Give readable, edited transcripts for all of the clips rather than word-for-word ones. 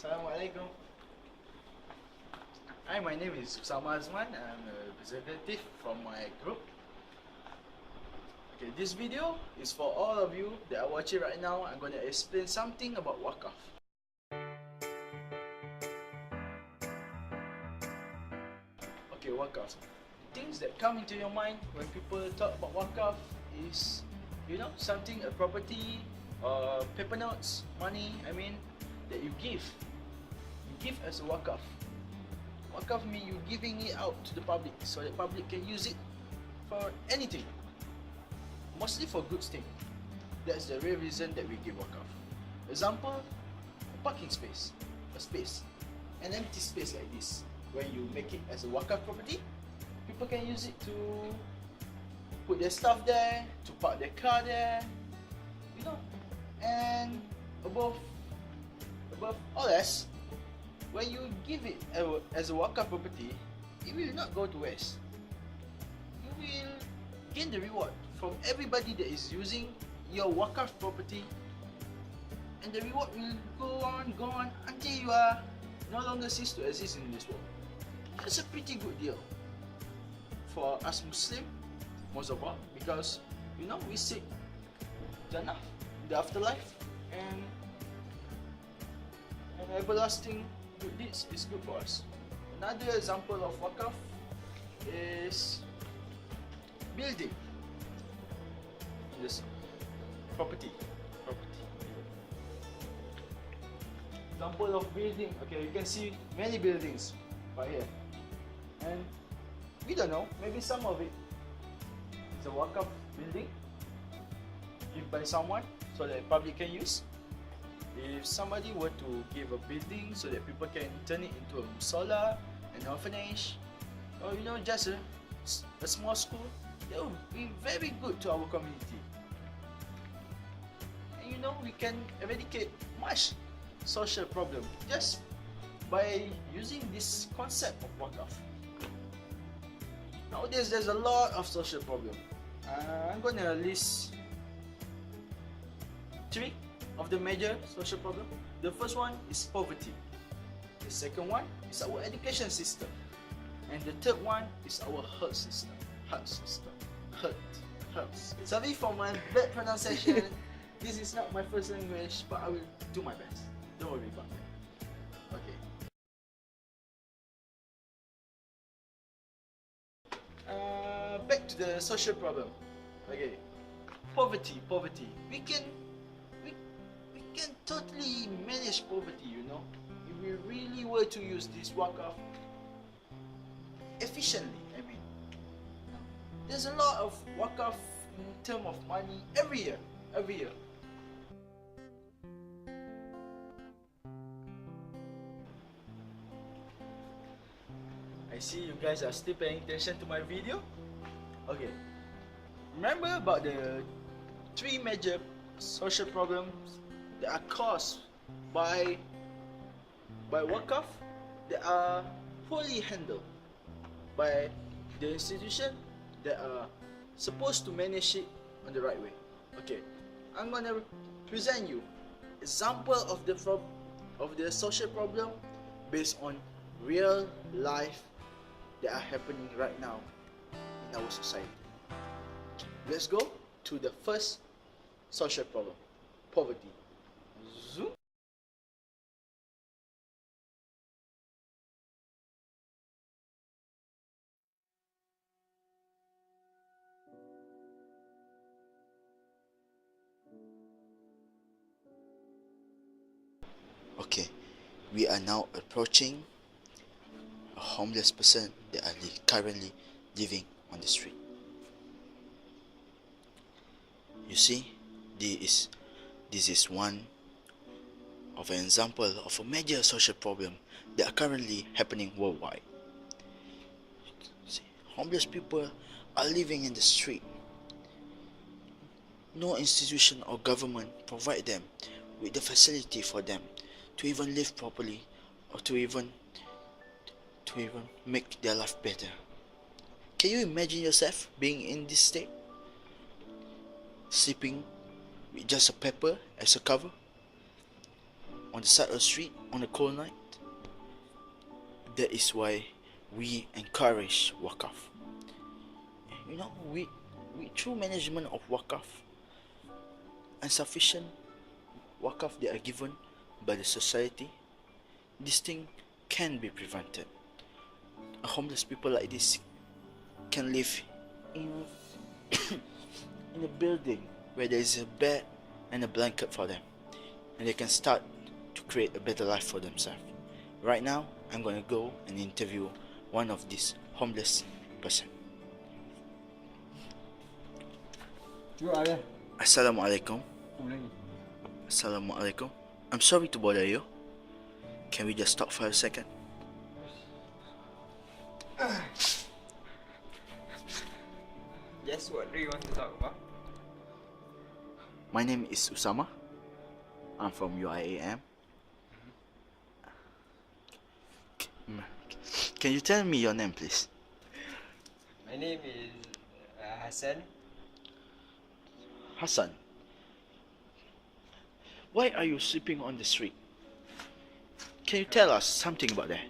Assalamualaikum. Hi, my name is Usama Azman. I'm a representative from my group. Okay, this video is for all of you that are watching right now. I'm going to explain something about Waqf. Okay, Waqf. Things that come into your mind when people talk about Waqf is, something, a property, paper notes, money, that you give. You give as a Waqf. Waqf means you giving it out to the public so the public can use it for anything. Mostly for good things. That's the real reason that we give Waqf. Example, a parking space, a space, an empty space like this. When you make it as a Waqf property, people can use it to put their stuff there, to park their car there, and above all else, when you give it as a Waqf property, it will not go to waste. You will gain the reward from everybody that is using your Waqf property, and the reward will go on until you are no longer cease to exist in this world. That's a pretty good deal for us Muslim, most of all, because we seek Jannah, the afterlife, and everlasting good deeds is good for us. Another example of Waqf is building. This property. Example of building. Okay, you can see many buildings right here, and we don't know. Maybe some of it is a Waqf building given by someone so that the public can use. If somebody were to give a building so that people can turn it into a musalla, an orphanage, or just a small school, that would be very good to our community. And we can eradicate much social problem just by using this concept of Waqf. Nowadays, there's a lot of social problem. I'm gonna list 3 of the major social problem. The first one is poverty. The second one is our education system. And the third one is our health system. Sorry for my bad pronunciation. This is not my first language, but I will do my best. Don't worry about it. Okay. Back to the social problem. Okay. Poverty. We can totally manage poverty, if we really were to use this Waqf efficiently. There's a lot of Waqf in terms of money every year. I see you guys are still paying attention to my video. Okay. Remember about the 3 major social problems that are caused by Waqf that are poorly handled by the institution that are supposed to manage it on the right way. Okay, I'm gonna present you example of the social problem based on real life that are happening right now in our society. Let's go to the first social problem, poverty. Zoom. Okay, we are now approaching a homeless person that are currently living on the street. You see, this is one of an example of a major social problem that are currently happening worldwide. See, homeless people are living in the street. No institution or government provide them with the facility for them to even live properly or to even make their life better. Can you imagine yourself being in this state? Sleeping with just a paper as a cover on the side of the street, on a cold night. That is why we encourage Waqf. You know, we through management of Waqf and sufficient Waqf that are given by the society, this thing can be prevented. A homeless people like this can live in in a building where there is a bed and a blanket for them, and they can start to create a better life for themselves. Right now, I'm gonna go and interview one of these homeless person. Assalamualaikum. Assalamualaikum. I'm sorry to bother you. Can we just talk for a second? Yes, what do you want to talk about? My name is Usama. I'm from UIAM. Can you tell me your name, please? My name is Hassan. Hassan. Why are you sleeping on the street? Can you tell us something about that?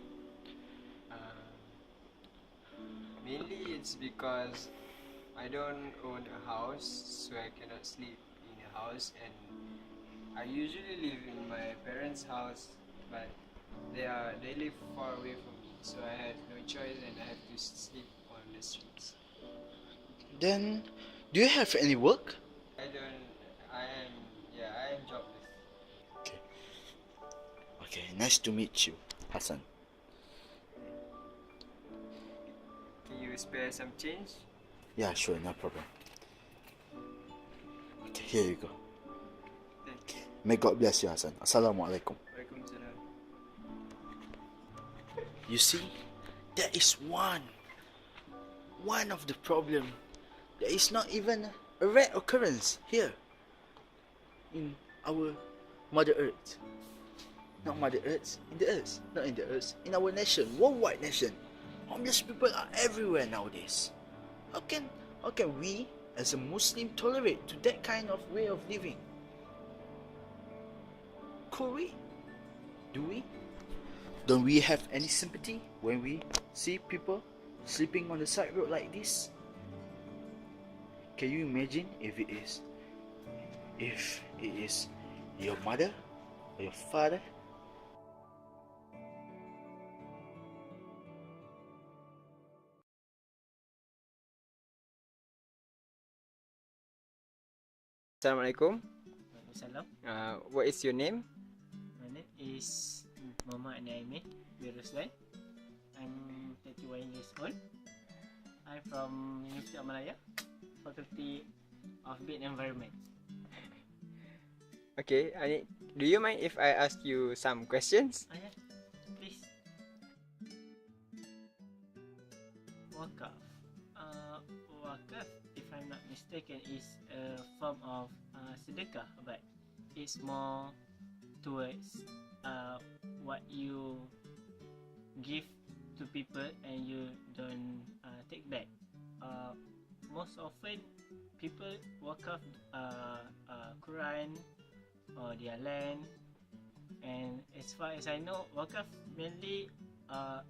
Mainly it's because I don't own a house, so I cannot sleep in a house, and I usually live in my parents' house, but they live far away from me, so I have no choice and I have to sleep on the streets. Then, do you have any work? I am jobless. Okay. Okay, nice to meet you, Hassan. Can you spare some change? Yeah, sure, no problem. Okay, here you go. Thank you. May God bless you, Hassan. Assalamualaikum. Waalaikumsalam. You see, that is one of the problem. There is not even a rare occurrence here in our Mother Earth. Not Mother Earth, in the Earth. Not in the Earth, in our nation, worldwide nation. Homeless people are everywhere nowadays. How can we as a Muslim tolerate to that kind of way of living? Could we? Do we? Don't we have any sympathy when we see people sleeping on the side road like this? Can you imagine if it is your mother or your father? Assalamualaikum. Waalaikumsalam. What is your name? My name is Muhammad Naimi bin Ruslan. I'm 31 years old. I'm from University of Malaya, Faculty of Built Environment. Okay, do you mind if I ask you some questions? Yeah, please. Waqf. Waqf, if I'm not mistaken, is a form of sedekah, but it's more towards what you give to people and you don't take back. Most often, people waqf Quran or their land, and as far as I know, waqf mainly a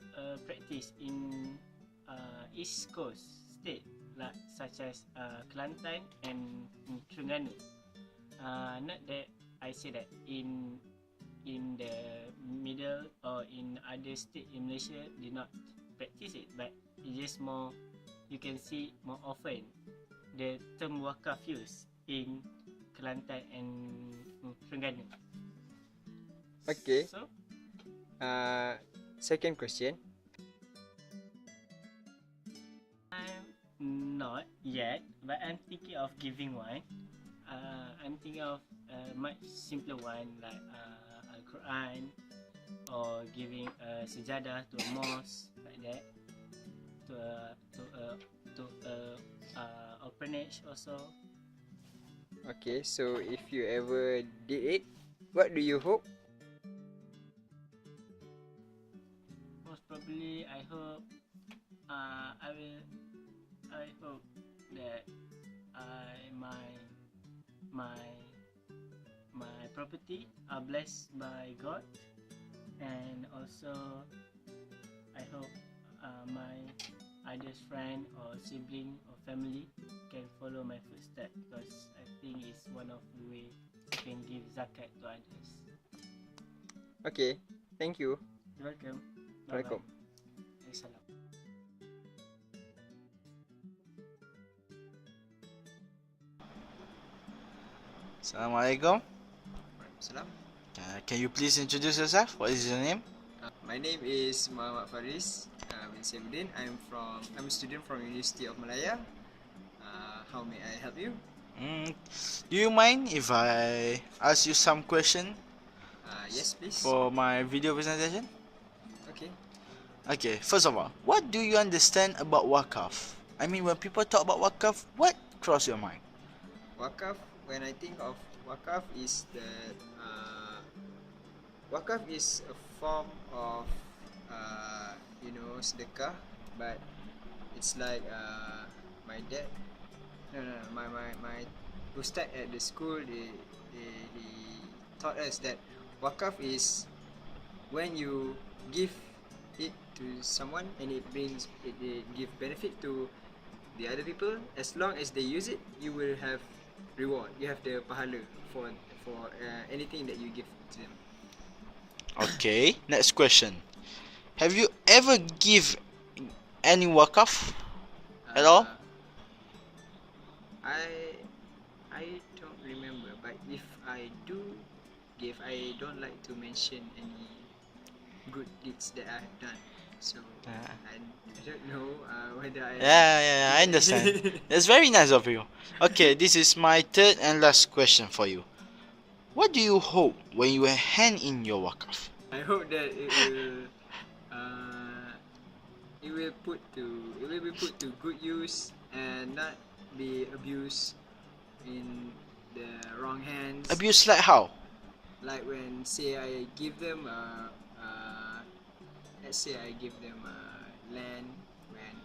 practice in East Coast state, like such as Kelantan and Terengganu. Not that I say that in the middle or in other state in Malaysia did not practice it, but it's just more, you can see more often the term waqf used in Kelantan and Terengganu. Okay. So, Second question. I'm not yet, but I'm thinking of giving one. I'm thinking of a much simpler one, like Al-Quran, or giving a sejadah to a mosque, like that, to a orphanage also. Okay, so if you ever did it, what do you hope? Most probably, I hope I hope that my property are blessed by God, And also, I hope my others friend or sibling or family can follow my footsteps, because I think it's one of the way you can give zakat to others. Okay, thank you. You're welcome. Bye bye. Welcome. Assalam. Assalamualaikum. Salam. Can you please introduce yourself? What is your name? My name is Muhammad Faris bin Saifuddin. I'm a student from University of Malaya. How may I help you? Do you mind if I ask you some question Yes, please. for my video presentation? Okay. Okay, first of all, what do you understand about Waqf? I mean, when people talk about Waqf, what cross your mind? Waqf. When I think of Waqf, is that Waqf is a form of sedekah, but it's like my dad. No, my ustad at the school, he taught us that Waqf is when you give it to someone and it give benefit to the other people. As long as they use it, you will have reward. You have the pahala for anything that you give to them. Okay, next question. Have you ever give any Waqf at all? I don't remember, but if I do give, I don't like to mention any good deeds that I have done. So I don't know whether I. Yeah, I understand. That's very nice of you. Okay, this is my third and last question for you. What do you hope when you hand in your Waqf? I hope that it will be put to good use and not be abused in the wrong hands. Abuse like how? Like when say I give them let's say I give them land, when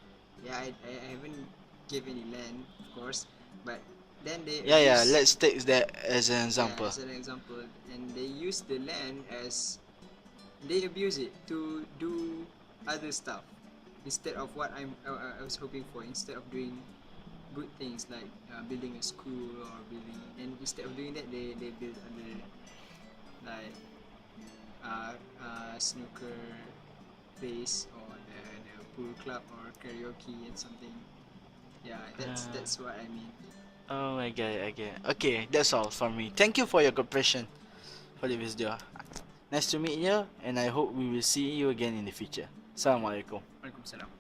I haven't given any land, of course, but then they Yeah, abuse, let's take that as an example. as an example, and they use the land as they abuse it to do other stuff instead of what I was hoping for. Instead of doing good things like building a school or building, and instead of doing that, they build other like snooker place or the pool club or karaoke and something. Yeah, that's what I mean. Oh, I get it. Okay, that's all from me. Thank you for your cooperation for the video. Nice to meet you, and I hope we will see you again in the future. Assalamualaikum. Waalaikumsalam.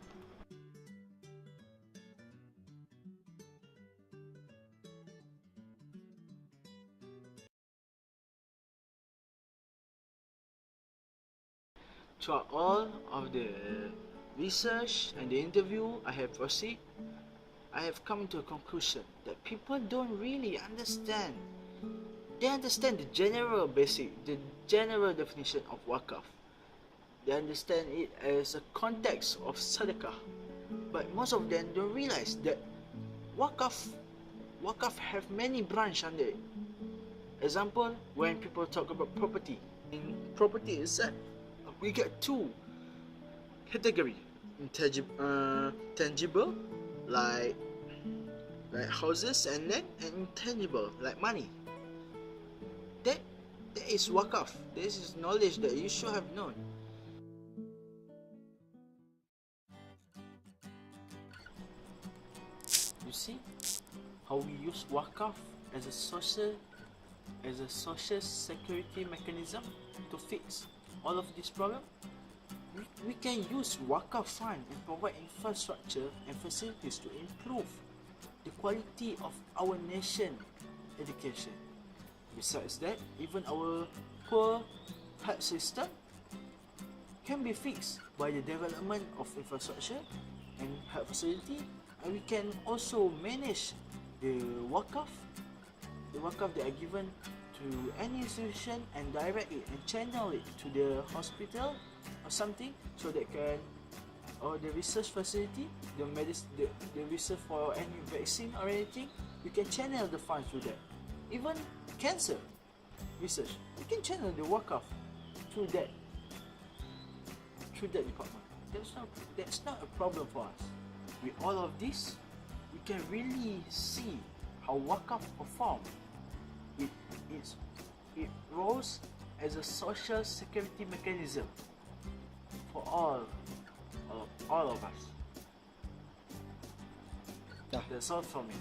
Throughout all of the research and the interview I have proceeded, I have come to a conclusion that people don't really understand. They understand the general definition of Waqf. They understand it as a context of sadaqah. But most of them don't realize that Waqf have many branches under it. Example, when people talk about property. In property itself, we get two categories. Tangible, like houses and land, and intangible, like money. That is Waqf. This is knowledge that you should have known. You see how we use Waqf as a social security mechanism to fix all of this problem? We can use Waqf fund and provide infrastructure and facilities to improve the quality of our nation education. Besides that, even our poor health system can be fixed by the development of infrastructure and health facility, and we can also manage the Waqf that are given to any institution and direct it and channel it to the hospital or something, so that can, or the research facility, the research for any vaccine or anything, we can channel the funds to that. Even cancer research, we can channel the Waqf through that. through that department. That's not a problem for us. With all of this, we can really see how Waqf perform. It rose as a social security mechanism for all of us. Yeah. That's all from me.